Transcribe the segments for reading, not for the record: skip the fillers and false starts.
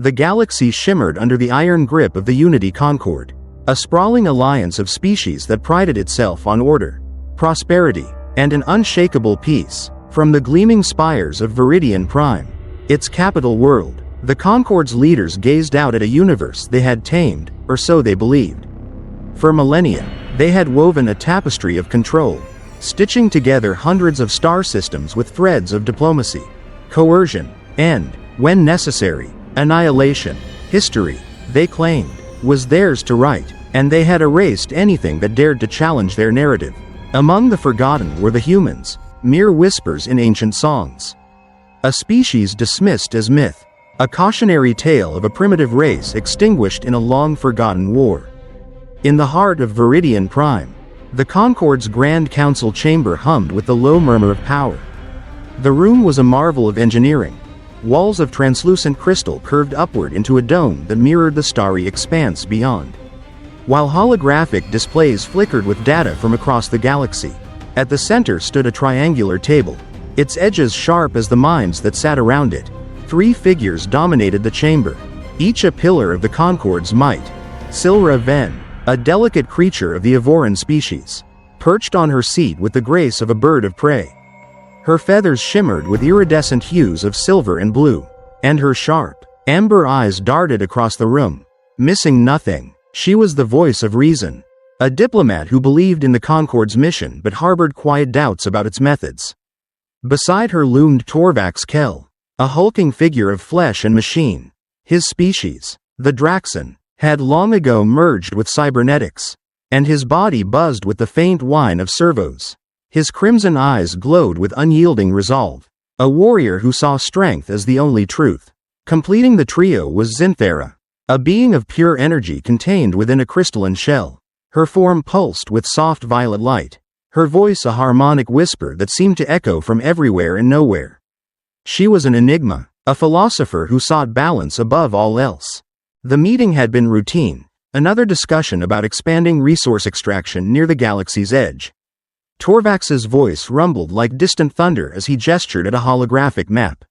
The galaxy shimmered under the iron grip of the Unity Concord, a sprawling alliance of species that prided itself on order, prosperity, and an unshakable peace. From the gleaming spires of Viridian Prime, its capital world, the Concord's leaders gazed out at a universe they had tamed, or so they believed. For millennia, they had woven a tapestry of control, stitching together hundreds of star systems with threads of diplomacy, coercion, and, when necessary, annihilation. History, they claimed, was theirs to write, and they had erased anything that dared to challenge their narrative. Among the forgotten were the humans, mere whispers in ancient songs. A species dismissed as myth, a cautionary tale of a primitive race extinguished in a long-forgotten war. In the heart of Viridian Prime, the Concord's Grand Council chamber hummed with the low murmur of power. The room was a marvel of engineering. Walls of translucent crystal curved upward into a dome that mirrored the starry expanse beyond, while holographic displays flickered with data from across the galaxy. At the center stood a triangular table, its edges sharp as the minds that sat around it. 3 figures dominated the chamber, each a pillar of the Concord's might. Silra Ven, a delicate creature of the Avoran species, perched on her seat with the grace of a bird of prey. Her feathers shimmered with iridescent hues of silver and blue, and her sharp, amber eyes darted across the room, missing nothing. She was the voice of reason, a diplomat who believed in the Concord's mission but harbored quiet doubts about its methods. Beside her loomed Torvax Kell, a hulking figure of flesh and machine. His species, the Draxon, had long ago merged with cybernetics, and his body buzzed with the faint whine of servos. His crimson eyes glowed with unyielding resolve, a warrior who saw strength as the only truth. Completing the trio was Zinthera, a being of pure energy contained within a crystalline shell. Her form pulsed with soft violet light, her voice a harmonic whisper that seemed to echo from everywhere and nowhere. She was an enigma, a philosopher who sought balance above all else. The meeting had been routine, another discussion about expanding resource extraction near the galaxy's edge. Torvax's voice rumbled like distant thunder as he gestured at a holographic map.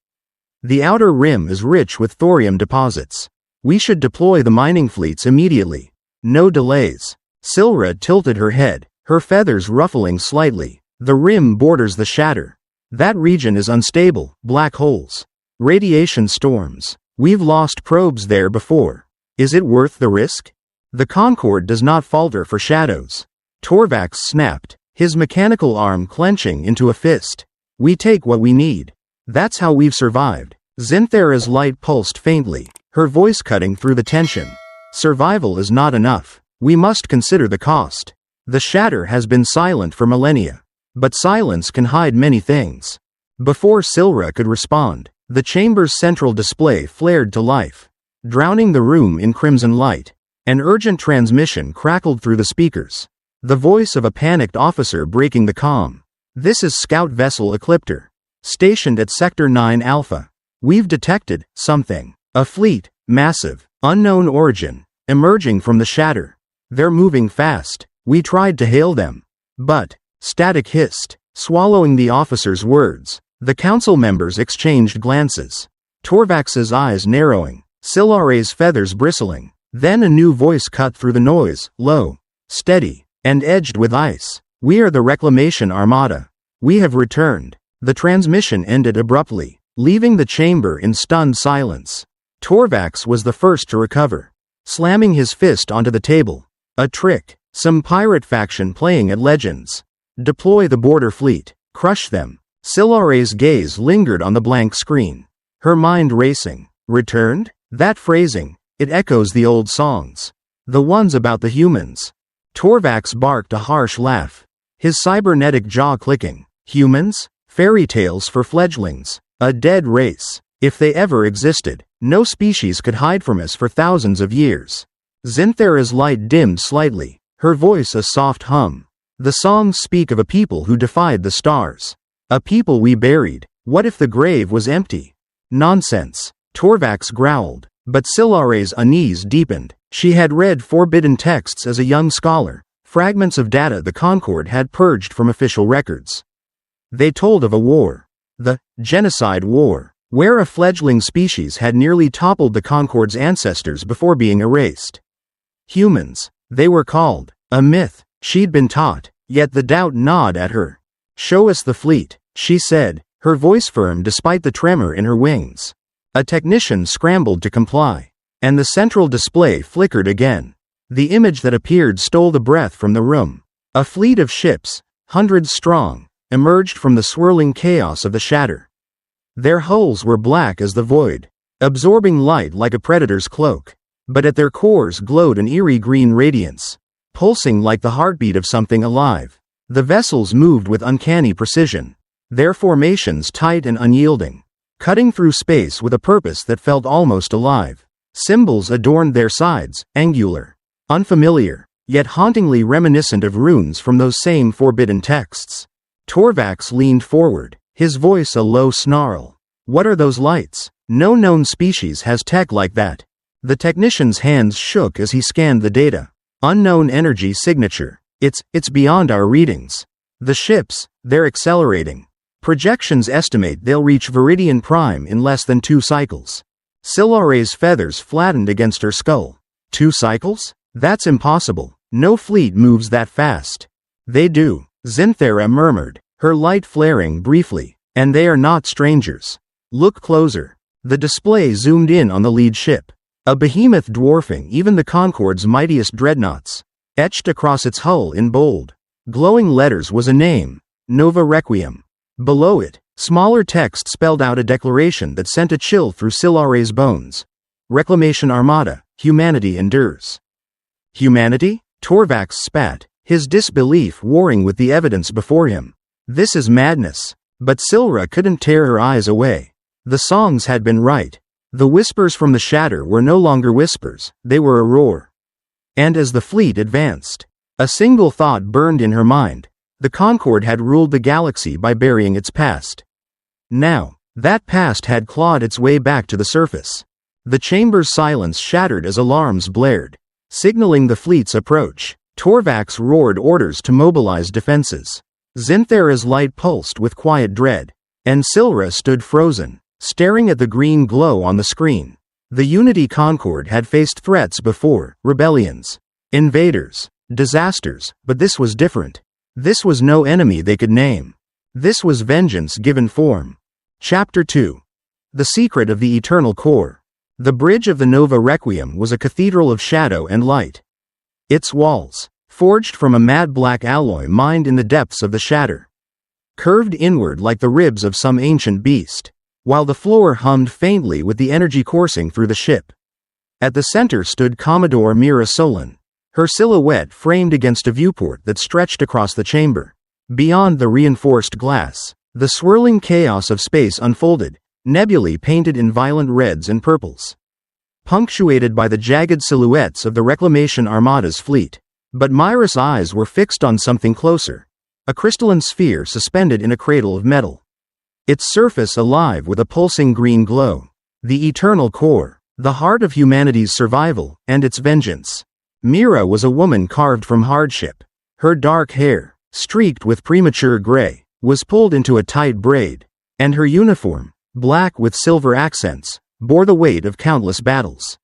The outer rim is rich with thorium deposits. We should deploy the mining fleets immediately. No delays. Silra tilted her head, her feathers ruffling slightly. The rim borders the Shatter. That region is unstable, black holes, radiation storms. We've lost probes there before. Is it worth the risk? The Concord does not falter for shadows. Torvax snapped, his mechanical arm clenching into a fist. We take what we need. That's how we've survived. Zinthera's light pulsed faintly, her voice cutting through the tension. Survival is not enough. We must consider the cost. The Shatter has been silent for millennia, but silence can hide many things. Before Silra could respond, the chamber's central display flared to life, drowning the room in crimson light. An urgent transmission crackled through the speakers, the voice of a panicked officer breaking the calm. This is Scout Vessel Ecliptor, stationed at Sector 9 Alpha. We've detected something. A fleet, massive, unknown origin, emerging from the Shatter. They're moving fast. We tried to hail them, but static hissed, swallowing the officer's words. The council members exchanged glances, Torvax's eyes narrowing, Silare's feathers bristling. Then a new voice cut through the noise, low, steady, and edged with ice. We are the Reclamation Armada. We have returned. The transmission ended abruptly, leaving the chamber in stunned silence. Torvax was the first to recover, slamming his fist onto the table. A trick. Some pirate faction playing at Legends. Deploy the border fleet. Crush them. Silare's gaze lingered on the blank screen, her mind racing. Returned? That phrasing, it echoes the old songs. The ones about the humans. Torvax barked a harsh laugh, his cybernetic jaw clicking. Humans? Fairy tales for fledglings. A dead race. If they ever existed, no species could hide from us for thousands of years. Zinthera's light dimmed slightly, her voice a soft hum. The songs speak of a people who defied the stars. A people we buried. What if the grave was empty? Nonsense. Torvax growled, but Silare's unease deepened. She had read forbidden texts as a young scholar, fragments of data the Concord had purged from official records. They told of a war. The Genocide War. where a fledgling species had nearly toppled the Concord's ancestors before being erased. Humans, they were called. A myth, she'd been taught, yet the doubt gnawed at her. "Show us the fleet," she said, her voice firm despite the tremor in her wings. A technician scrambled to comply, and the central display flickered again. The image that appeared stole the breath from the room. A fleet of ships, hundreds strong, emerged from the swirling chaos of the Shatter. Their hulls were black as the void, absorbing light like a predator's cloak, but at their cores glowed an eerie green radiance, pulsing like the heartbeat of something alive. The vessels moved with uncanny precision, their formations tight and unyielding, cutting through space with a purpose that felt almost alive. Symbols adorned their sides, angular, unfamiliar, yet hauntingly reminiscent of runes from those same forbidden texts. Torvax leaned forward, his voice a low snarl. "What are those lights? No known species has tech like that." The technician's hands shook as he scanned the data. "Unknown energy signature. It's beyond our readings. The ships, they're accelerating. Projections estimate they'll reach Viridian Prime in less than 2 cycles." Silare's feathers flattened against her skull. 2 cycles? That's impossible. No fleet moves that fast. "They do," Zinthera murmured, her light flaring briefly. "And they are not strangers. Look closer." The display zoomed in on the lead ship. A behemoth dwarfing even the Concord's mightiest dreadnoughts. Etched across its hull in bold, glowing letters was a name, Nova Requiem. Below it, smaller text spelled out a declaration that sent a chill through Silare's bones. "Reclamation Armada, humanity endures." Humanity? Torvax spat, his disbelief warring with the evidence before him. This is madness. But Silra couldn't tear her eyes away. The songs had been right. The whispers from the Shatter were no longer whispers, they were a roar. And as the fleet advanced, a single thought burned in her mind. The Concord had ruled the galaxy by burying its past. Now, that past had clawed its way back to the surface. The chamber's silence shattered as alarms blared, signaling the fleet's approach. Torvax roared orders to mobilize defenses. Zinthera's light pulsed with quiet dread, and Silra stood frozen, staring at the green glow on the screen. The Unity Concord had faced threats before, rebellions, invaders, disasters, but this was different. This was no enemy they could name. This was vengeance given form. Chapter 2. The Secret of the Eternal Core. The bridge of the Nova Requiem was a cathedral of shadow and light. Its walls, forged from a mad black alloy mined in the depths of the Shatter, curved inward like the ribs of some ancient beast, while the floor hummed faintly with the energy coursing through the ship. At the center stood Commodore Mira Solon, her silhouette framed against a viewport that stretched across the chamber. Beyond the reinforced glass, the swirling chaos of space unfolded, nebulae painted in violent reds and purples, punctuated by the jagged silhouettes of the Reclamation Armada's fleet. But Myra's eyes were fixed on something closer, a crystalline sphere suspended in a cradle of metal, its surface alive with a pulsing green glow. The eternal core, the heart of humanity's survival and its vengeance. Mira was a woman carved from hardship. Her dark hair, streaked with premature gray, was pulled into a tight braid, and her uniform, black with silver accents, bore the weight of countless battles.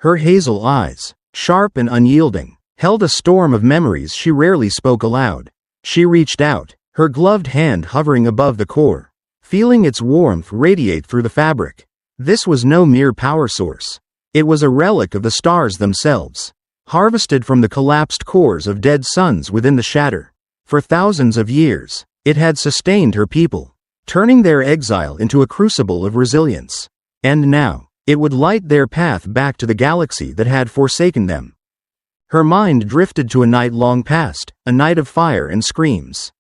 Her hazel eyes, sharp and unyielding, held a storm of memories she rarely spoke aloud. She reached out, her gloved hand hovering above the core, feeling its warmth radiate through the fabric. This was no mere power source. It was a relic of the stars themselves, harvested from the collapsed cores of dead suns within the Shatter. For thousands of years, it had sustained her people, turning their exile into a crucible of resilience. And now, it would light their path back to the galaxy that had forsaken them. Her mind drifted to a night long past, a night of fire and screams.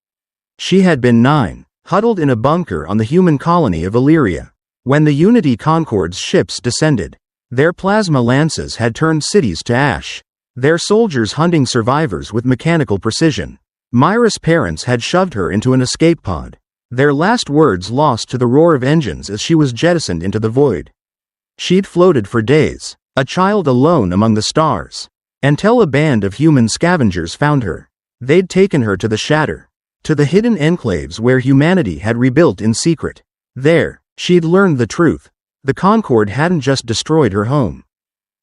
She had been 9, huddled in a bunker on the human colony of Illyria, when the Unity Concord's ships descended. Their plasma lances had turned cities to ash, their soldiers hunting survivors with mechanical precision. Myra's parents had shoved her into an escape pod, their last words lost to the roar of engines as she was jettisoned into the void. She'd floated for days, a child alone among the stars, until a band of human scavengers found her. They'd taken her to the Shatter, to the hidden enclaves where humanity had rebuilt in secret. There, She'd learned the truth. The Concord hadn't just destroyed her home.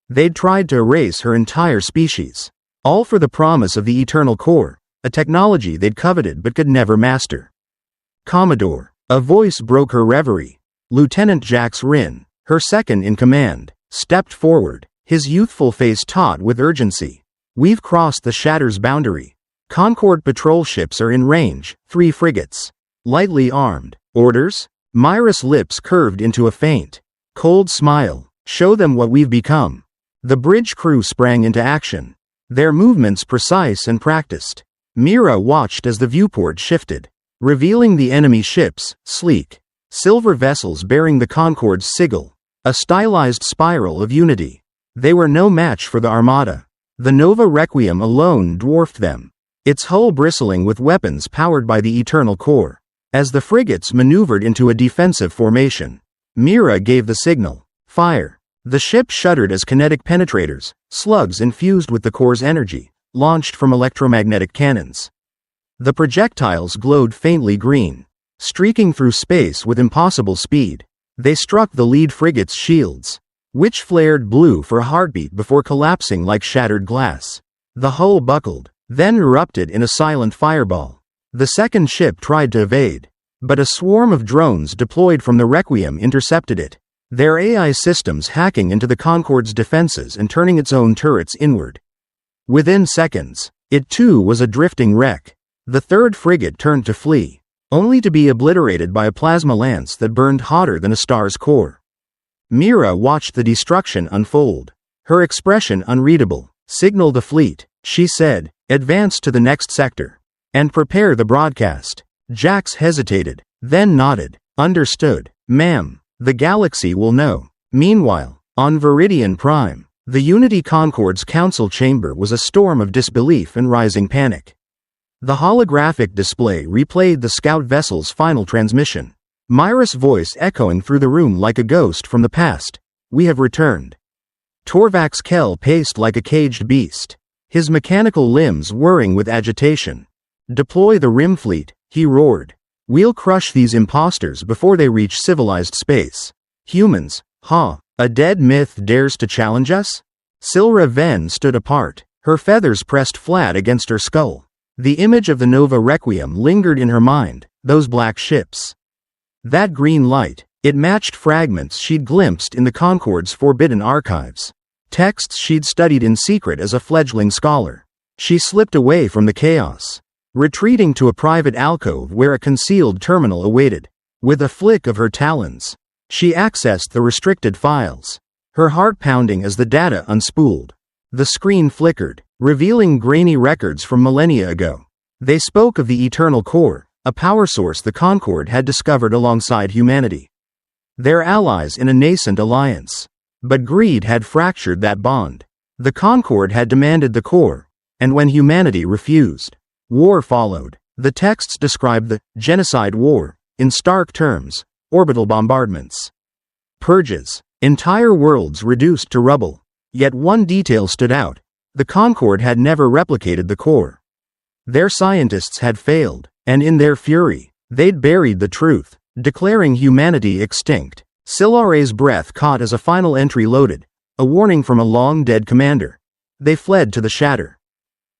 They'd tried to erase her entire species. All for the promise of the Eternal Core, a technology they'd coveted but could never master. Commodore. A voice broke her reverie. Lieutenant Jax Rinn, her second in command, stepped forward, his youthful face taut with urgency. We've crossed the Shatter's boundary. Concord patrol ships are in range, 3 frigates. Lightly armed. Orders? Myra's lips curved into a faint, cold smile. Show them what we've become. The bridge crew sprang into action, their movements precise and practiced. Mira watched as the viewport shifted, revealing the enemy ships, sleek, silver vessels bearing the Concord's sigil, a stylized spiral of unity. They were no match for the Armada. The Nova Requiem alone dwarfed them, its hull bristling with weapons powered by the Eternal Core. As the frigates maneuvered into a defensive formation, Mira gave the signal. Fire. The ship shuddered as kinetic penetrators, slugs infused with the core's energy, launched from electromagnetic cannons. The projectiles glowed faintly green, streaking through space with impossible speed. They struck the lead frigate's shields, which flared blue for a heartbeat before collapsing like shattered glass. The hull buckled, then erupted in a silent fireball. The second ship tried to evade, but a swarm of drones deployed from the Requiem intercepted it, their AI systems hacking into the Concord's defenses and turning its own turrets inward. Within seconds, it too was a drifting wreck. The third frigate turned to flee, only to be obliterated by a plasma lance that burned hotter than a star's core. Mira watched the destruction unfold, her expression unreadable. Signal the fleet, she said, advance to the next sector. And prepare the broadcast. Jax hesitated, then nodded. Understood, ma'am. The galaxy will know. Meanwhile, on Viridian Prime, the Unity Concord's council chamber was a storm of disbelief and rising panic. The holographic display replayed the scout vessel's final transmission, Myra's voice echoing through the room like a ghost from the past. We have returned. Torvax Kell paced like a caged beast, his mechanical limbs whirring with agitation. Deploy the Rim Fleet, he roared. We'll crush these imposters before they reach civilized space. Humans, huh? A dead myth dares to challenge us? Silra Ven stood apart, her feathers pressed flat against her skull. The image of the Nova Requiem lingered in her mind, those black ships. That green light, it matched fragments she'd glimpsed in the Concord's forbidden archives. Texts she'd studied in secret as a fledgling scholar. She slipped away from the chaos, retreating to a private alcove where a concealed terminal awaited. With a flick of her talons, she accessed the restricted files, her heart pounding as the data unspooled. The screen flickered, revealing grainy records from millennia ago. They spoke of the Eternal Core, a power source the Concord had discovered alongside humanity. Their allies in a nascent alliance. But greed had fractured that bond. The Concord had demanded the core, and when humanity refused, war followed. The texts described the genocide war, in stark terms, orbital bombardments, purges, entire worlds reduced to rubble. Yet one detail stood out. The Concord had never replicated the core. Their scientists had failed, and in their fury, they'd buried the truth, declaring humanity extinct. Silare's breath caught as a final entry loaded, a warning from a long-dead commander. They fled to the Shatter.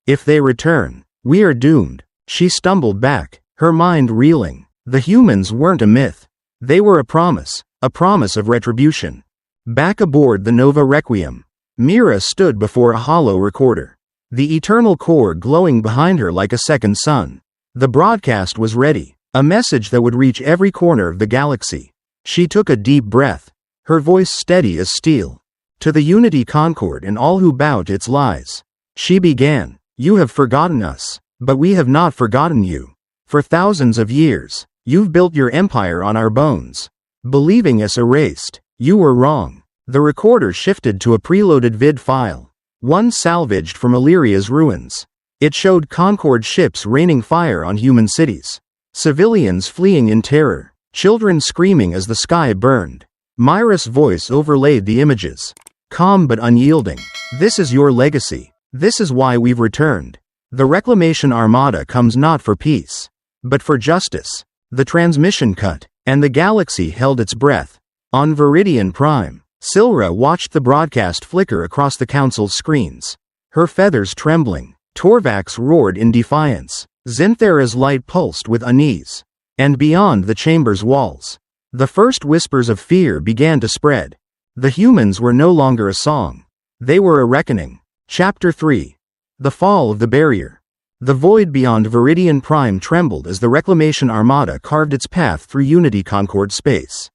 If they return, we are doomed. She stumbled back, her mind reeling. The humans weren't a myth. They were a promise of retribution. Back aboard the Nova Requiem, Mira stood before a hollow recorder, the Eternal Core glowing behind her like a second sun. The broadcast was ready, a message that would reach every corner of the galaxy. She took a deep breath, her voice steady as steel. To the Unity Concord and all who bow to its lies, she began. You have forgotten us, but we have not forgotten you. For thousands of years, you've built your empire on our bones. Believing us erased, you were wrong. The recorder shifted to a preloaded vid file, one salvaged from Illyria's ruins. It showed Concord ships raining fire on human cities, civilians fleeing in terror, children screaming as the sky burned. Myra's voice overlaid the images, calm but unyielding. This is your legacy. This is why we've returned. The Reclamation Armada comes not for peace, but for justice. The transmission cut, and the galaxy held its breath. On Viridian Prime, Silra watched the broadcast flicker across the Council's screens. Her feathers trembling, Torvax roared in defiance. Zinthera's light pulsed with unease. And beyond the chamber's walls, the first whispers of fear began to spread. The humans were no longer a song. They were a reckoning. Chapter 3. The Fall of the Barrier. The void beyond Viridian Prime trembled as the Reclamation Armada carved its path through Unity Concord space.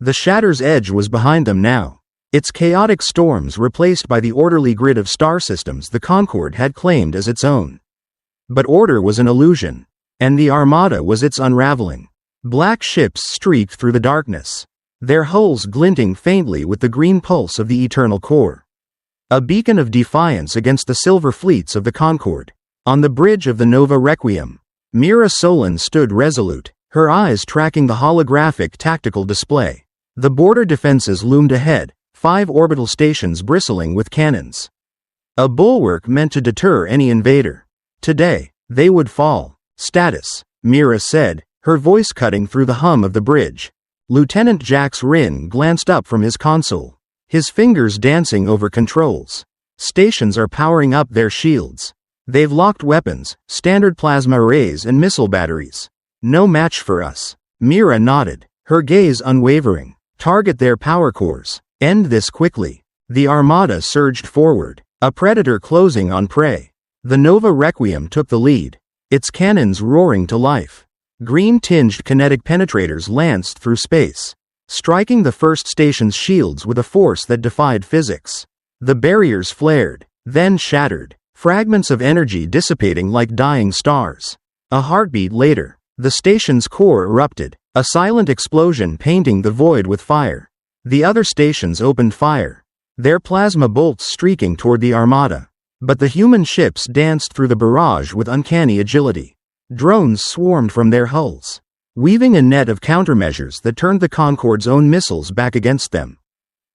The Shatter's edge was behind them now, its chaotic storms replaced by the orderly grid of star systems the Concord had claimed as its own. But order was an illusion, and the Armada was its unraveling. Black ships streaked through the darkness, their hulls glinting faintly with the green pulse of the eternal core. A beacon of defiance against the silver fleets of the Concord. On the bridge of the Nova Requiem, Mira Solon stood resolute, her eyes tracking the holographic tactical display. The border defenses loomed ahead, 5 orbital stations bristling with cannons. A bulwark meant to deter any invader. Today, they would fall. Status, Mira said, her voice cutting through the hum of the bridge. Lieutenant Jax Rin glanced up from his console, his fingers dancing over controls. Stations are powering up their shields. They've locked weapons, standard plasma arrays and missile batteries. No match for us. Mira nodded, her gaze unwavering. Target their power cores. End this quickly. The Armada surged forward, a predator closing on prey. The Nova Requiem took the lead, its cannons roaring to life. Green-tinged kinetic penetrators lanced through space, striking the first station's shields with a force that defied physics. The barriers flared, then shattered, fragments of energy dissipating like dying stars. A heartbeat later, the station's core erupted, a silent explosion painting the void with fire. The other stations opened fire, their plasma bolts streaking toward the Armada. But the human ships danced through the barrage with uncanny agility. Drones swarmed from their hulls, weaving a net of countermeasures that turned the Concord's own missiles back against them.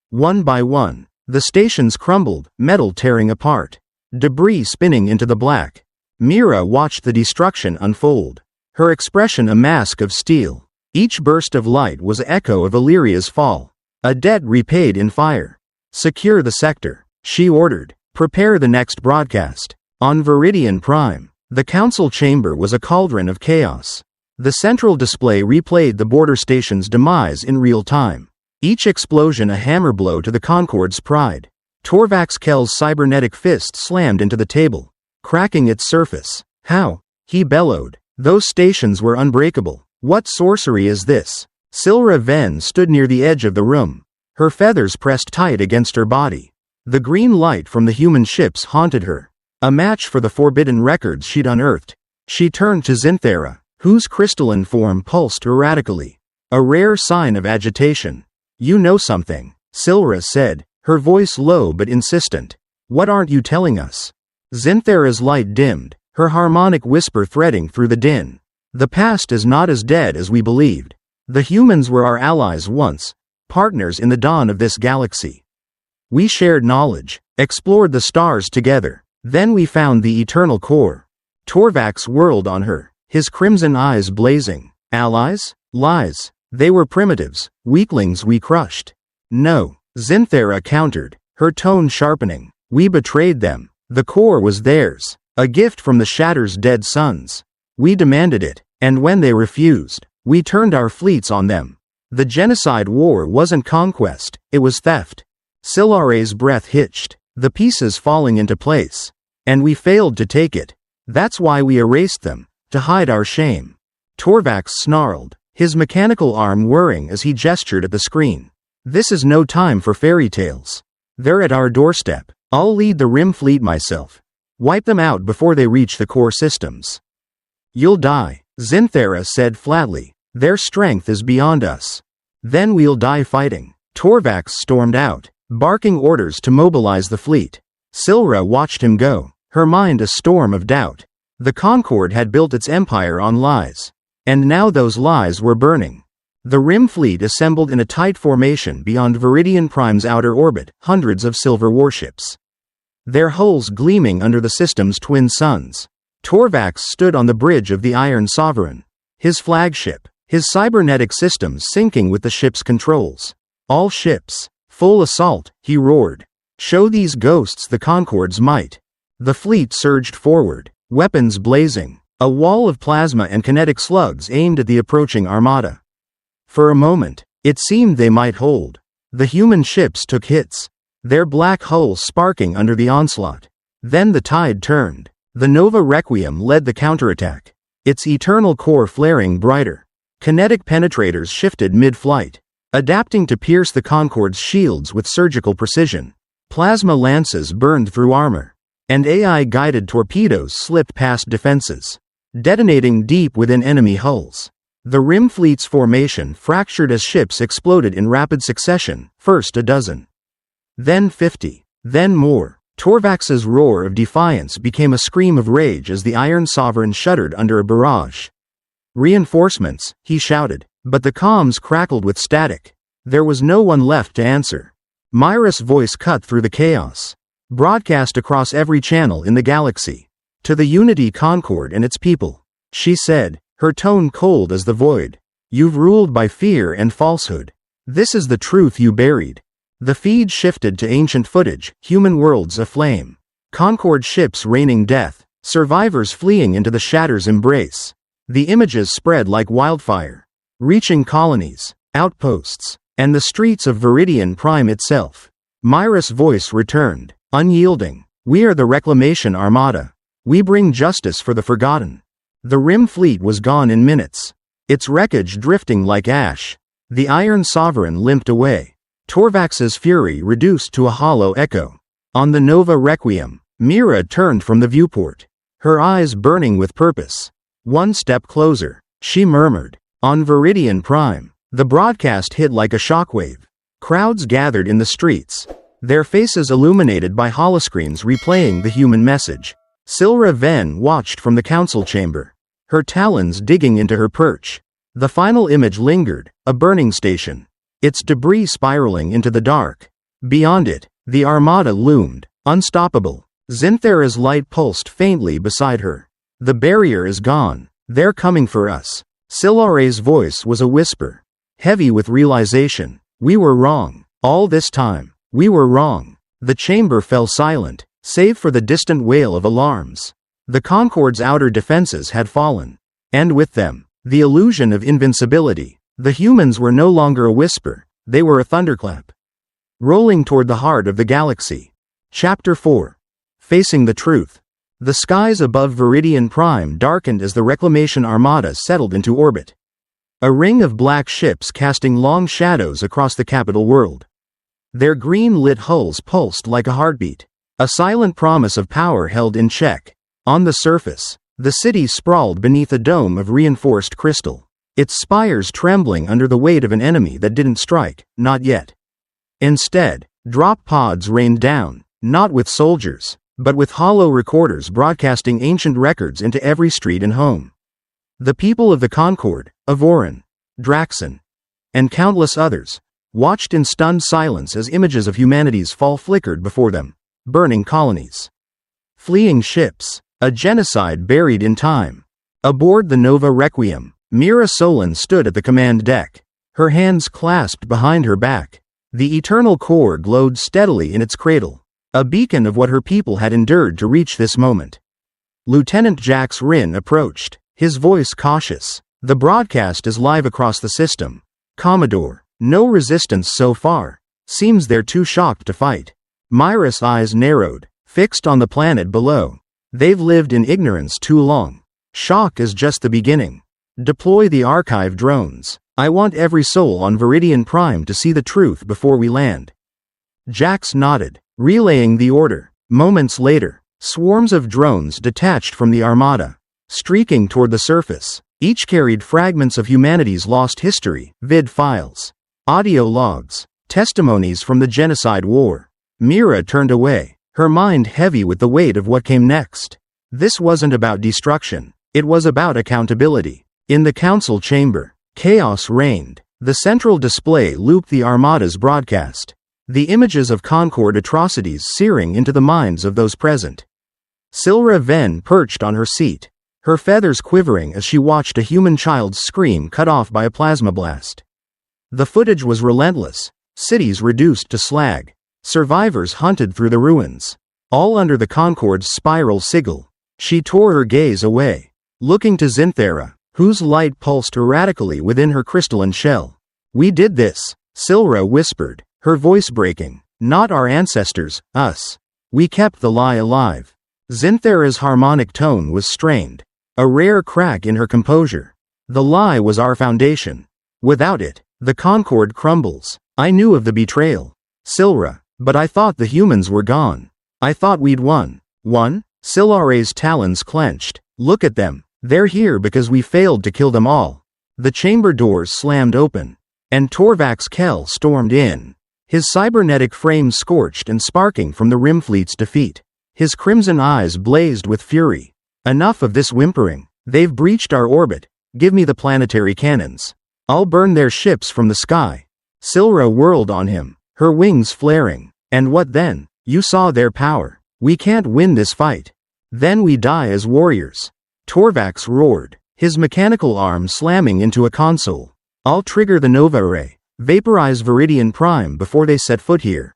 One by one, the stations crumbled, metal tearing apart, debris spinning into the black. Mira watched the destruction unfold, her expression a mask of steel. Each burst of light was an echo of Illyria's fall, a debt repaid in fire. Secure the sector, she ordered. Prepare the next broadcast. On Viridian Prime, the council chamber was a cauldron of chaos. The central display replayed the border station's demise in real time, each explosion a hammer blow to the Concord's pride. Torvax Kell's cybernetic fist slammed into the table, cracking its surface. How? He bellowed. Those stations were unbreakable. What sorcery is this? Silra Ven stood near the edge of the room, her feathers pressed tight against her body. The green light from the human ships haunted her, a match for the forbidden records she'd unearthed. She turned to Zinthera, whose crystalline form pulsed erratically, a rare sign of agitation. You know something, Silra said, her voice low but insistent. What aren't you telling us? Zinthera's light dimmed, her harmonic whisper threading through the din. The past is not as dead as we believed. The humans were our allies once, partners in the dawn of this galaxy. We shared knowledge, explored the stars together. Then we found the eternal core. Torvax whirled on her, his crimson eyes blazing. Allies? Lies. They were primitives, weaklings we crushed. No, Zinthera countered, her tone sharpening. We betrayed them. The core was theirs, a gift from the Shatter's dead sons. We demanded it, and when they refused, we turned our fleets on them. The genocide war wasn't conquest, it was theft. Silare's breath hitched, the pieces falling into place. And we failed to take it. That's why we erased them, to hide our shame. Torvax snarled, his mechanical arm whirring as he gestured at the screen. This is no time for fairy tales. They're at our doorstep. I'll lead the Rim fleet myself. Wipe them out before they reach the core systems. You'll die, Zinthera said flatly. Their strength is beyond us. Then we'll die fighting. Torvax stormed out, barking orders to mobilize the fleet. Silra watched him go, her mind a storm of doubt. The Concord had built its empire on lies, and now those lies were burning. The Rim fleet assembled in a tight formation beyond Viridian Prime's outer orbit, hundreds of silver warships, their hulls gleaming under the system's twin suns. Torvax stood on the bridge of the Iron Sovereign, his flagship, his cybernetic systems syncing with the ship's controls. "All ships, full assault," he roared. "Show these ghosts the Concord's might." The fleet surged forward, weapons blazing. A wall of plasma and kinetic slugs aimed at the approaching armada. For a moment, it seemed they might hold. The human ships took hits, their black hulls sparking under the onslaught. Then the tide turned. The Nova Requiem led the counterattack, its eternal core flaring brighter. Kinetic penetrators shifted mid-flight, adapting to pierce the Concord's shields with surgical precision. Plasma lances burned through armor, and AI-guided torpedoes slipped past defenses, detonating deep within enemy hulls. The Rim Fleet's formation fractured as ships exploded in rapid succession, first a dozen, then 50, then more. Torvax's roar of defiance became a scream of rage as the Iron Sovereign shuddered under a barrage. "Reinforcements," he shouted, but the comms crackled with static. There was no one left to answer. Myra's voice cut through the chaos, broadcast across every channel in the galaxy. "To the Unity Concord and its people," she said, her tone cold as the void. "You've ruled by fear and falsehood. This is the truth you buried." The feed shifted to ancient footage, human worlds aflame. Concord ships raining death, survivors fleeing into the Shatter's embrace. The images spread like wildfire, reaching colonies, outposts, and the streets of Viridian Prime itself. Myra's voice returned, unyielding. "We are the Reclamation Armada. We bring justice for the forgotten." The Rim Fleet was gone in minutes, its wreckage drifting like ash. The Iron Sovereign limped away, Torvax's fury reduced to a hollow echo. On the Nova Requiem, Mira turned from the viewport, her eyes burning with purpose. "One step closer," she murmured. On Viridian Prime, the broadcast hit like a shockwave. Crowds gathered in the streets, their faces illuminated by holoscreens replaying the human message. Silra Ven watched from the council chamber, her talons digging into her perch. The final image lingered, a burning station, its debris spiraling into the dark. Beyond it, the Armada loomed, unstoppable. Zinthera's light pulsed faintly beside her. "The barrier is gone. They're coming for us." Silare's voice was a whisper, heavy with realization. "We were wrong. All this time, we were wrong." The chamber fell silent, save for the distant wail of alarms. The Concord's outer defenses had fallen, and with them, the illusion of invincibility. The humans were no longer a whisper, they were a thunderclap, rolling toward the heart of the galaxy. Chapter 4. Facing the Truth. The skies above Viridian Prime darkened as the Reclamation Armada settled into orbit, a ring of black ships casting long shadows across the capital world. Their green-lit hulls pulsed like a heartbeat, a silent promise of power held in check. On the surface, the city sprawled beneath a dome of reinforced crystal, its spires trembling under the weight of an enemy that didn't strike, not yet. Instead, drop pods rained down, not with soldiers, but with hollow recorders broadcasting ancient records into every street and home. The people of the Concord, Avoran, Draxon, and countless others, watched in stunned silence as images of humanity's fall flickered before them. Burning colonies, fleeing ships, a genocide buried in time. Aboard the Nova Requiem, Mira Solon stood at the command deck, her hands clasped behind her back. The eternal core glowed steadily in its cradle, a beacon of what her people had endured to reach this moment. Lieutenant Jax Rin approached, his voice cautious. "The broadcast is live across the system. Commodore, no resistance so far. Seems they're too shocked to fight." Myra's eyes narrowed, fixed on the planet below. "They've lived in ignorance too long. Shock is just the beginning. Deploy the archive drones. I want every soul on Viridian Prime to see the truth before we land." Jax nodded, relaying the order. Moments later, swarms of drones detached from the Armada, streaking toward the surface. Each carried fragments of humanity's lost history, vid files, audio logs, testimonies from the genocide war. Mira turned away, her mind heavy with the weight of what came next. This wasn't about destruction, it was about accountability. In the council chamber, chaos reigned. The central display looped the Armada's broadcast, the images of Concord atrocities searing into the minds of those present. Silra Ven perched on her seat, her feathers quivering as she watched a human child's scream cut off by a plasma blast. The footage was relentless, cities reduced to slag, survivors hunted through the ruins, all under the Concord's spiral sigil. She tore her gaze away, looking to Zinthera, whose light pulsed erratically within her crystalline shell. "We did this," Silra whispered, her voice breaking. "Not our ancestors, us. We kept the lie alive." Zinthera's harmonic tone was strained, a rare crack in her composure. "The lie was our foundation. Without it, the Concord crumbles. I knew of the betrayal, Silra, but I thought the humans were gone. I thought we'd won." "Won?" Silare's talons clenched. "Look at them. They're here because we failed to kill them all." The chamber doors slammed open, and Torvax Kell stormed in, his cybernetic frame scorched and sparking from the Rimfleet's defeat. His crimson eyes blazed with fury. "Enough of this whimpering. They've breached our orbit. Give me the planetary cannons. I'll burn their ships from the sky." Silra whirled on him, her wings flaring. "And what then? You saw their power. We can't win this fight. Then we die as warriors." Torvax roared, his mechanical arm slamming into a console. "I'll trigger the Nova Ray. Vaporize Viridian Prime before they set foot here."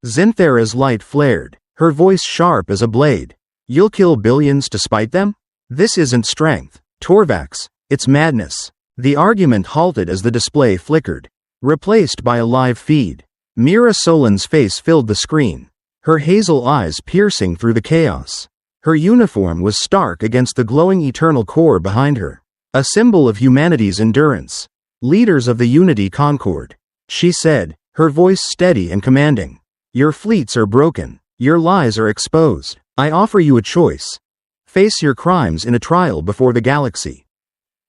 Zinthera's light flared, her voice sharp as a blade. "You'll kill billions to spite them? This isn't strength, Torvax, it's madness." The argument halted as the display flickered, replaced by a live feed. Mira Solan's face filled the screen, her hazel eyes piercing through the chaos. Her uniform was stark against the glowing eternal core behind her, a symbol of humanity's endurance. "Leaders of the Unity Concord," she said, her voice steady and commanding. "Your fleets are broken. Your lies are exposed. I offer you a choice. Face your crimes in a trial before the galaxy.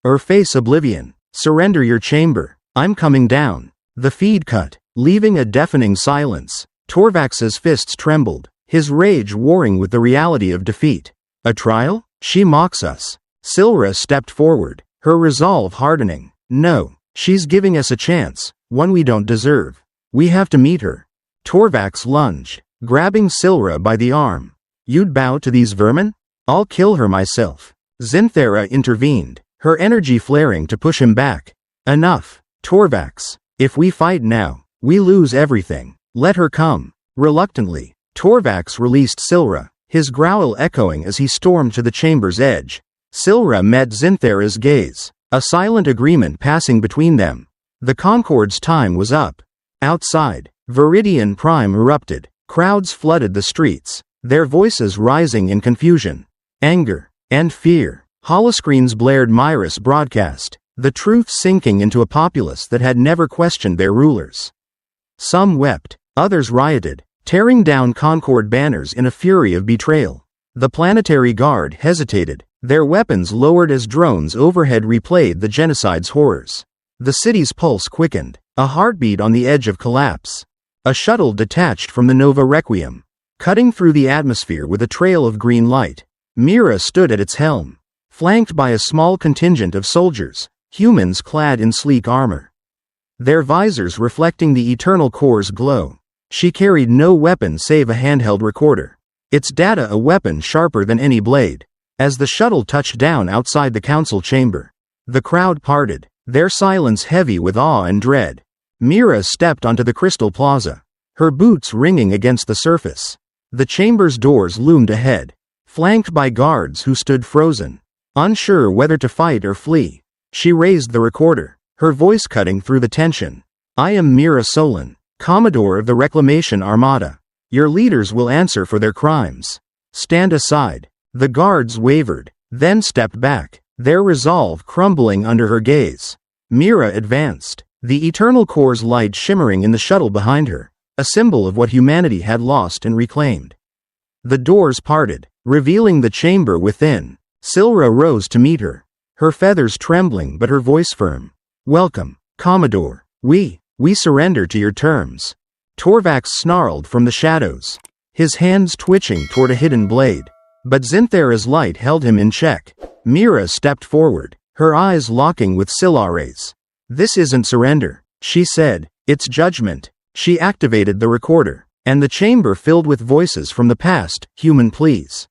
Or face oblivion. Surrender your chamber. I'm coming down." The feed cut, leaving a deafening silence. Torvax's fists trembled, his rage warring with the reality of defeat. "A trial? She mocks us." Silra stepped forward, her resolve hardening. "No. She's giving us a chance, one we don't deserve. We have to meet her." Torvax lunged, grabbing Silra by the arm. "You'd bow to these vermin? I'll kill her myself." Zinthera intervened, her energy flaring to push him back. "Enough, Torvax. If we fight now, we lose everything. Let her come." Reluctantly, Torvax released Silra, his growl echoing as he stormed to the chamber's edge. Silra met Zinthera's gaze, a silent agreement passing between them. The Concord's time was up. Outside, Viridian Prime erupted. Crowds flooded the streets, their voices rising in confusion, anger, and fear. Holoscreens blared Myris broadcast, the truth sinking into a populace that had never questioned their rulers. Some wept, others rioted, tearing down Concord banners in a fury of betrayal. The planetary guard hesitated, their weapons lowered as drones overhead replayed the genocide's horrors. The city's pulse quickened, a heartbeat on the edge of collapse. A shuttle detached from the Nova Requiem, cutting through the atmosphere with a trail of green light. Mira stood at its helm, flanked by a small contingent of soldiers, humans clad in sleek armor, their visors reflecting the eternal core's glow. She carried no weapon save a handheld recorder, its data a weapon sharper than any blade. As the shuttle touched down outside the council chamber, the crowd parted, their silence heavy with awe and dread. Mira stepped onto the crystal plaza, her boots ringing against the surface. The chamber's doors loomed ahead, flanked by guards who stood frozen, unsure whether to fight or flee. She raised the recorder, her voice cutting through the tension. "I am Mira Solan, Commodore of the Reclamation Armada. Your leaders will answer for their crimes. Stand aside." The guards wavered, then stepped back, their resolve crumbling under her gaze. Mira advanced, the eternal core's light shimmering in the shuttle behind her, a symbol of what humanity had lost and reclaimed. The doors parted, revealing the chamber within. Silra rose to meet her, her feathers trembling but her voice firm. "Welcome, Commodore. We surrender to your terms." Torvax snarled from the shadows, his hands twitching toward a hidden blade. But Zinthera's light held him in check. Mira stepped forward, her eyes locking with Silare's. "This isn't surrender," she said, "it's judgment." She activated the recorder, and the chamber filled with voices from the past, human pleas.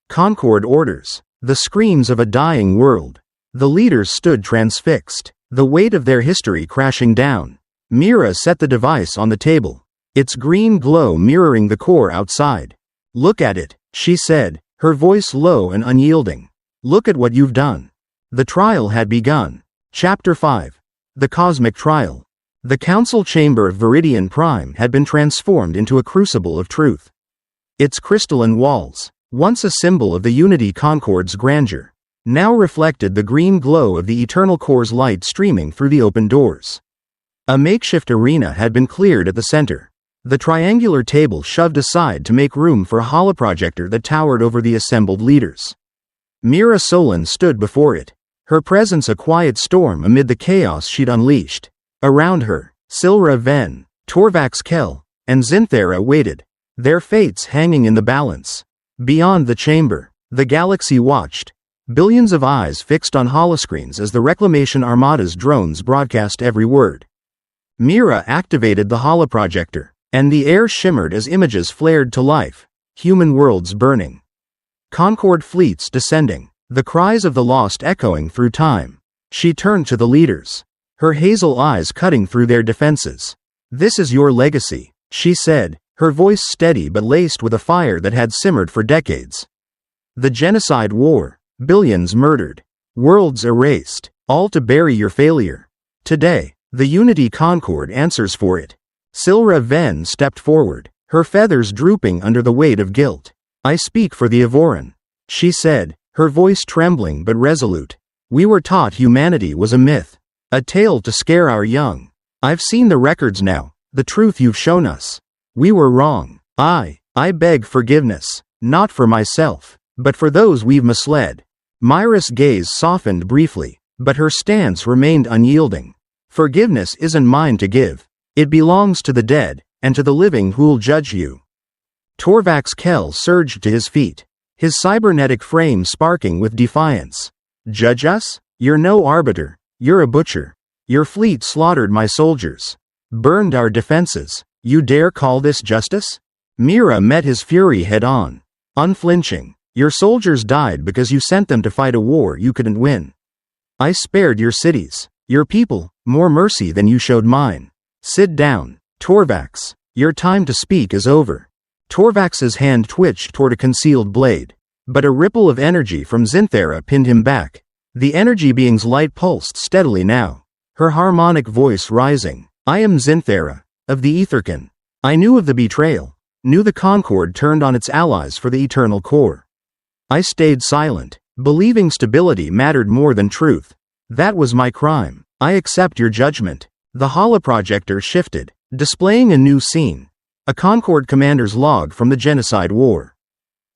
"Concord orders. The screams of a dying world. The leaders stood transfixed, the weight of their history crashing down. Mira set the device on the table, its green glow mirroring the core outside. "Look at it," she said, her voice low and unyielding. "Look at what you've done." The trial had begun. Chapter 5. The Cosmic Trial. The council chamber of Viridian Prime had been transformed into a crucible of truth. Its crystalline walls, once a symbol of the Unity Concord's grandeur, now reflected the green glow of the Eternal Core's light streaming through the open doors. A makeshift arena had been cleared at the center, the triangular table shoved aside to make room for a holoprojector that towered over the assembled leaders. Mira Solon stood before it, her presence a quiet storm amid the chaos she'd unleashed. Around her, Silra Ven, Torvax Kell, and Zinthera waited, their fates hanging in the balance. Beyond the chamber, the galaxy watched, billions of eyes fixed on holoscreens as the Reclamation Armada's drones broadcast every word. Mira activated the holoprojector, and the air shimmered as images flared to life, human worlds burning. Concord fleets descending, the cries of the lost echoing through time. She turned to the leaders, her hazel eyes cutting through their defenses. "This is your legacy," she said, her voice steady but laced with a fire that had simmered for decades. "The genocide war, billions murdered, worlds erased, all to bury your failure. Today, the Unity Concord answers for it." Silra Ven stepped forward, her feathers drooping under the weight of guilt. "I speak for the Evoran," she said, her voice trembling but resolute. "We were taught humanity was a myth, a tale to scare our young. I've seen the records now, the truth you've shown us. We were wrong. I beg forgiveness, not for myself, but for those we've misled." Myra's gaze softened briefly, but her stance remained unyielding. "Forgiveness isn't mine to give. It belongs to the dead, and to the living who'll judge you." Torvax Kell surged to his feet, his cybernetic frame sparking with defiance. "Judge us? You're no arbiter, you're a butcher. Your fleet slaughtered my soldiers, burned our defenses. You dare call this justice?" Mira met his fury head-on, unflinching. "Your soldiers died because you sent them to fight a war you couldn't win. I spared your cities, your people, more mercy than you showed mine. Sit down, Torvax. Your time to speak is over." Torvax's hand twitched toward a concealed blade, but a ripple of energy from Zinthera pinned him back. The energy being's light pulsed steadily now, her harmonic voice rising. "I am Zinthera, of the Ethercan. I knew of the betrayal, knew the Concord turned on its allies for the Eternal Core. I stayed silent, believing stability mattered more than truth. That was my crime. I accept your judgment." The holoprojector shifted, displaying a new scene. A Concord commander's log from the genocide war,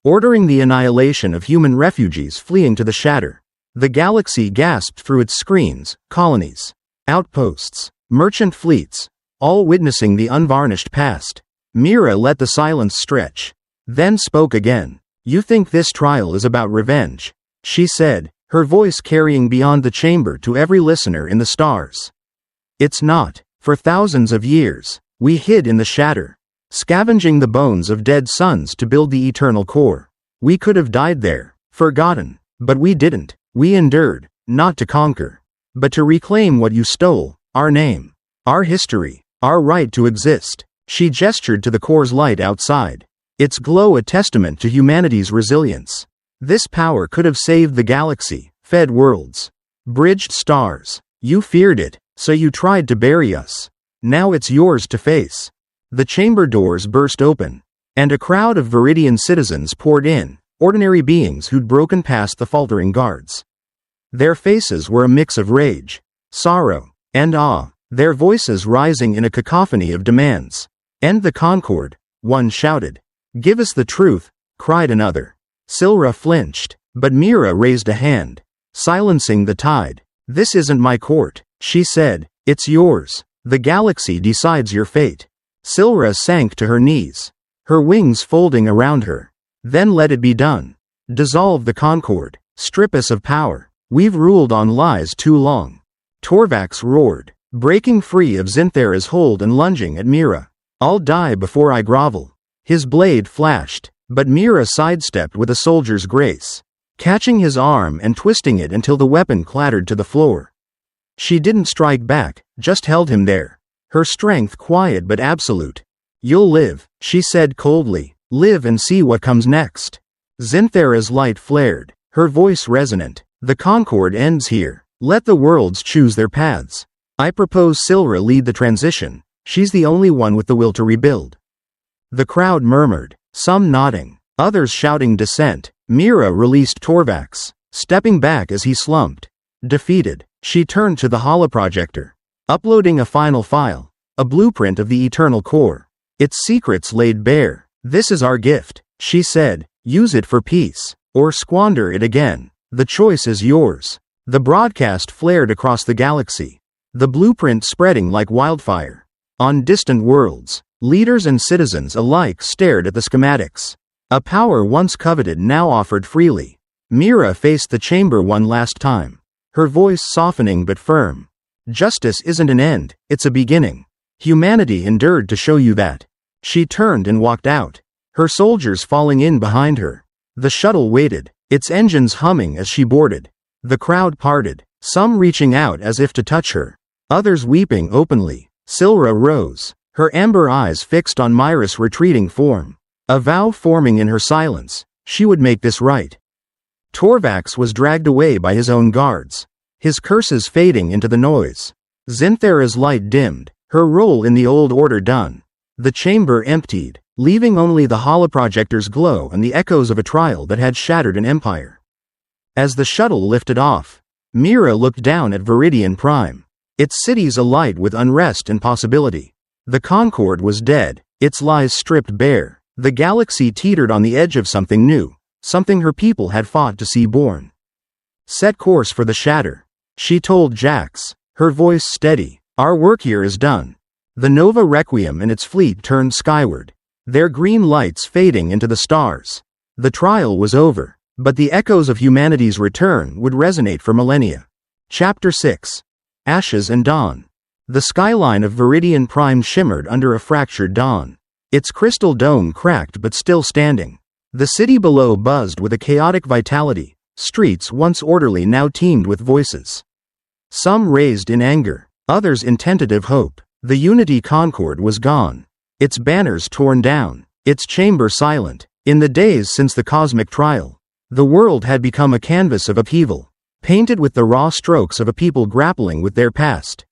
ordering the annihilation of human refugees fleeing to the Shatter. The galaxy gasped through its screens, colonies, outposts, merchant fleets, all witnessing the unvarnished past. Mira let the silence stretch, then spoke again. "You think this trial is about revenge," she said, her voice carrying beyond the chamber to every listener in the stars. "It's not. For thousands of years, we hid in the Shatter, scavenging the bones of dead sons to build the Eternal Core. We could have died there, forgotten, but we didn't. We endured, not to conquer, but to reclaim what you stole, our name, our history, our right to exist." She gestured to the core's light outside, its glow a testament to humanity's resilience. "This power could have saved the galaxy, fed worlds, bridged stars. You feared it, so you tried to bury us. Now it's yours to face." The chamber doors burst open, and a crowd of Viridian citizens poured in, ordinary beings who'd broken past the faltering guards. Their faces were a mix of rage, sorrow, and awe, their voices rising in a cacophony of demands. "End the Concord," one shouted. "Give us the truth," cried another. Silra flinched, but Mira raised a hand, silencing the tide. "This isn't my court," she said. "It's yours. The galaxy decides your fate." Silra sank to her knees, her wings folding around her. "Then let it be done. Dissolve the Concord. Strip us of power. We've ruled on lies too long." Torvax roared, breaking free of Zinthera's hold and lunging at Mira. "I'll die before I grovel." His blade flashed, but Mira sidestepped with a soldier's grace. catching his arm and twisting it until the weapon clattered to the floor. She didn't strike back, just held him there. Her strength quiet but absolute. "You'll live," she said coldly. "Live and see what comes next." Zinthera's light flared, her voice resonant. "The Concord ends here. Let the worlds choose their paths. I propose Silra lead the transition. She's the only one with the will to rebuild." The crowd murmured, some nodding, others shouting dissent. Mira released Torvax, stepping back as he slumped. Defeated, she turned to the holoprojector, uploading a final file, a blueprint of the eternal core. Its secrets laid bare. "This is our gift," she said. "Use it for peace, or squander it again. The choice is yours." The broadcast flared across the galaxy, the blueprint spreading like wildfire. On distant worlds, leaders and citizens alike stared at the schematics. A power once coveted now offered freely. Mira faced the chamber one last time, her voice softening but firm. "Justice isn't an end, it's a beginning. Humanity endured to show you that." She turned and walked out, her soldiers falling in behind her. The shuttle waited, its engines humming as she boarded. The crowd parted, some reaching out as if to touch her, others weeping openly. Silra rose, her amber eyes fixed on Myra's retreating form. A vow forming in her silence, she would make this right. Torvax was dragged away by his own guards, his curses fading into the noise. Zinthera's light dimmed, her role in the old order done. The chamber emptied, leaving only the holoprojector's glow and the echoes of a trial that had shattered an empire. As the shuttle lifted off, Mira looked down at Viridian Prime, its cities alight with unrest and possibility. The Concord was dead, its lies stripped bare. The galaxy teetered on the edge of something new, something her people had fought to see born. "Set course for the Shatter," she told Jax, her voice steady. "Our work here is done." The Nova Requiem and its fleet turned skyward, their green lights fading into the stars. The trial was over, but the echoes of humanity's return would resonate for millennia. Chapter 6. Ashes and Dawn. The skyline of Viridian Prime shimmered under a fractured dawn, its crystal dome cracked but still standing. The city below buzzed with a chaotic vitality, streets once orderly now teemed with voices. Some raised in anger, others in tentative hope. The Unity Concord was gone, its banners torn down, its chamber silent. In the days since the cosmic trial, the world had become a canvas of upheaval, painted with the raw strokes of a people grappling with their past.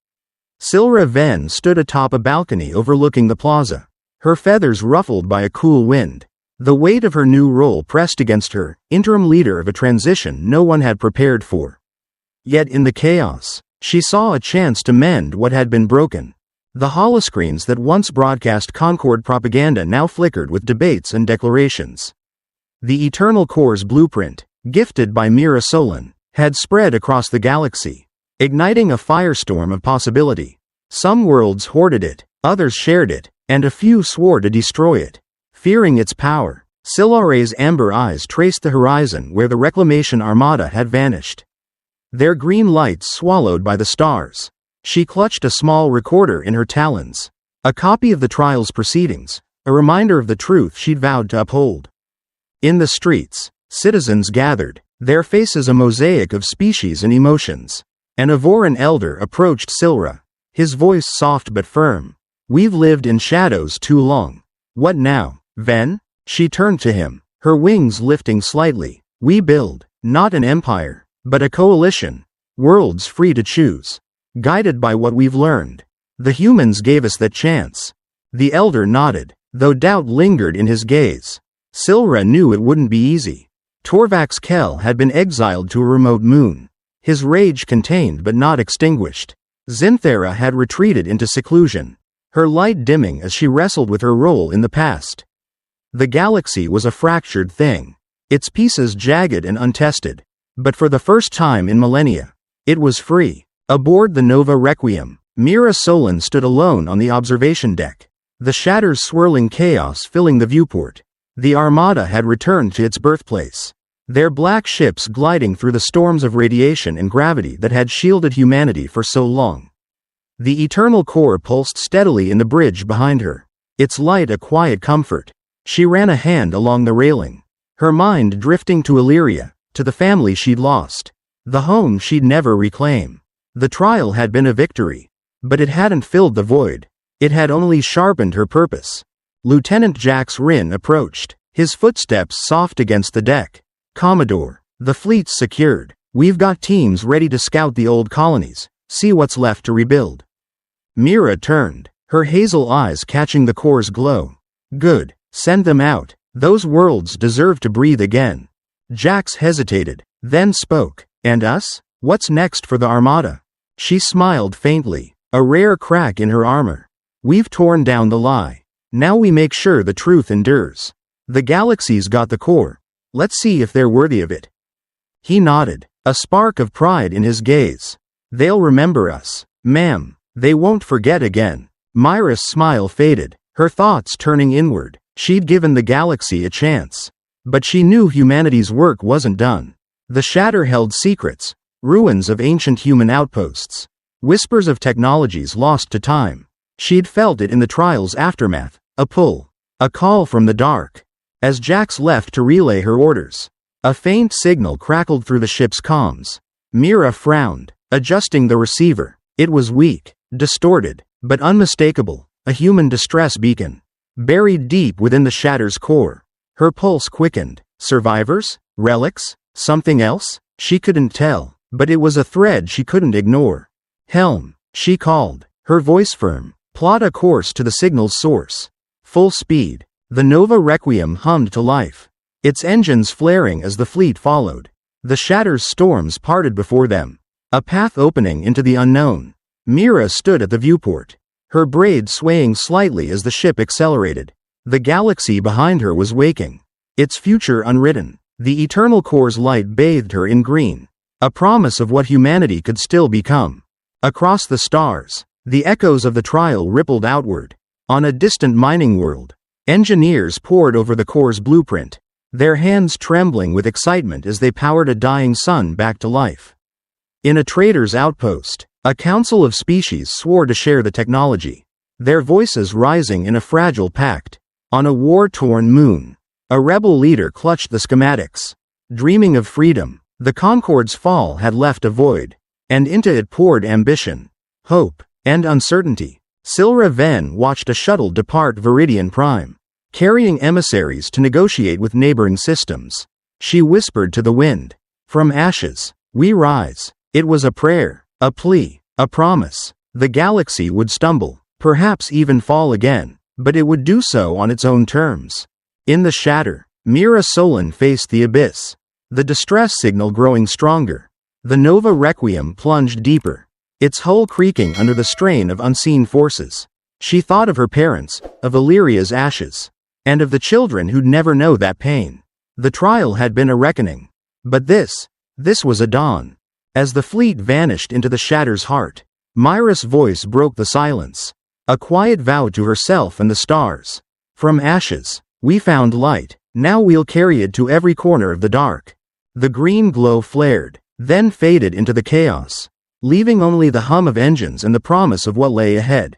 Silra Ven stood atop a balcony overlooking the plaza, her feathers ruffled by a cool wind. The weight of her new role pressed against her, interim leader of a transition no one had prepared for. Yet in the chaos, she saw a chance to mend what had been broken. The holoscreens that once broadcast Concord propaganda now flickered with debates and declarations. The Eternal Core's blueprint, gifted by Mira Solon, had spread across the galaxy, igniting a firestorm of possibility. Some worlds hoarded it, others shared it, and a few swore to destroy it. Fearing its power, Silare's amber eyes traced the horizon where the Reclamation Armada had vanished, their green lights swallowed by the stars. She clutched a small recorder in her talons, a copy of the trial's proceedings, a reminder of the truth she'd vowed to uphold. In the streets, citizens gathered, their faces a mosaic of species and emotions. An Avoran elder approached Silra, his voice soft but firm. "We've lived in shadows too long. What now, Ven?" She turned to him, her wings lifting slightly. "We build, not an empire, but a coalition, worlds free to choose. Guided by what we've learned. The humans gave us that chance." The elder nodded, though doubt lingered in his gaze. Silra knew it wouldn't be easy. Torvax Kell had been exiled to a remote moon, his rage contained but not extinguished. Zinthera had retreated into seclusion, her light dimming as she wrestled with her role in the past. The galaxy was a fractured thing, its pieces jagged and untested. But for the first time in millennia, it was free. Aboard the Nova Requiem, Mira Solon stood alone on the observation deck, the Shatter's swirling chaos filling the viewport. The Armada had returned to its birthplace, their black ships gliding through the storms of radiation and gravity that had shielded humanity for so long. The Eternal Core pulsed steadily in the bridge behind her, its light a quiet comfort. She ran a hand along the railing, her mind drifting to Illyria, to the family she'd lost, the home she'd never reclaim. The trial had been a victory, but it hadn't filled the void. It had only sharpened her purpose. Lieutenant Jax Rinn approached, his footsteps soft against the deck. "Commodore, the fleet's secured. We've got teams ready to scout the old colonies, see what's left to rebuild." Mira turned, her hazel eyes catching the core's glow. "Good, send them out. Those worlds deserve to breathe again." Jax hesitated, then spoke. "And us? What's next for the Armada?" She smiled faintly, a rare crack in her armor. "We've torn down the lie. Now we make sure the truth endures. The galaxy's got the core. Let's see if they're worthy of it." He nodded, a spark of pride in his gaze. "They'll remember us, ma'am. They won't forget again." Myra's smile faded, her thoughts turning inward. She'd given the galaxy a chance. But she knew humanity's work wasn't done. The Shatter held secrets, ruins of ancient human outposts, whispers of technologies lost to time. She'd felt it in the trial's aftermath, a pull, a call from the dark. As Jax left to relay her orders, a faint signal crackled through the ship's comms. Mira frowned, adjusting the receiver. It was weak, distorted, but unmistakable, a human distress beacon. Buried deep within the Shatter's core. Her pulse quickened. Survivors? Relics? Something else? She couldn't tell, but it was a thread she couldn't ignore. "Helm," she called, her voice firm. "Plot a course to the signal's source." Full speed. The Nova Requiem hummed to life, its engines flaring as the fleet followed. The Shatter's storms parted before them, a path opening into the unknown. Mira stood at the viewport, her braid swaying slightly as the ship accelerated. The galaxy behind her was waking, its future unwritten. The eternal core's light bathed her in green, a promise of what humanity could still become. Across the stars, the echoes of the trial rippled outward. On a distant mining world, engineers pored over the core's blueprint, their hands trembling with excitement as they powered a dying sun back to life. In a trader's outpost, a council of species swore to share the technology, their voices rising in a fragile pact. On a war-torn moon, a rebel leader clutched the schematics. Dreaming of freedom, the Concord's fall had left a void, and into it poured ambition, hope, and uncertainty. Silra Ven watched a shuttle depart Viridian Prime, carrying emissaries to negotiate with neighboring systems. She whispered to the wind, "From ashes, we rise." It was a prayer, a plea, a promise. The galaxy would stumble, perhaps even fall again, but it would do so on its own terms. In the Shatter, Mira Solon faced the abyss, the distress signal growing stronger. The Nova Requiem plunged deeper, its hull creaking under the strain of unseen forces. She thought of her parents, of Illyria's ashes, and of the children who'd never know that pain. The trial had been a reckoning. But this was a dawn. As the fleet vanished into the Shatter's heart, Myra's voice broke the silence, a quiet vow to herself and the stars. "From ashes, we found light. Now we'll carry it to every corner of the dark." The green glow flared, then faded into the chaos, leaving only the hum of engines and the promise of what lay ahead.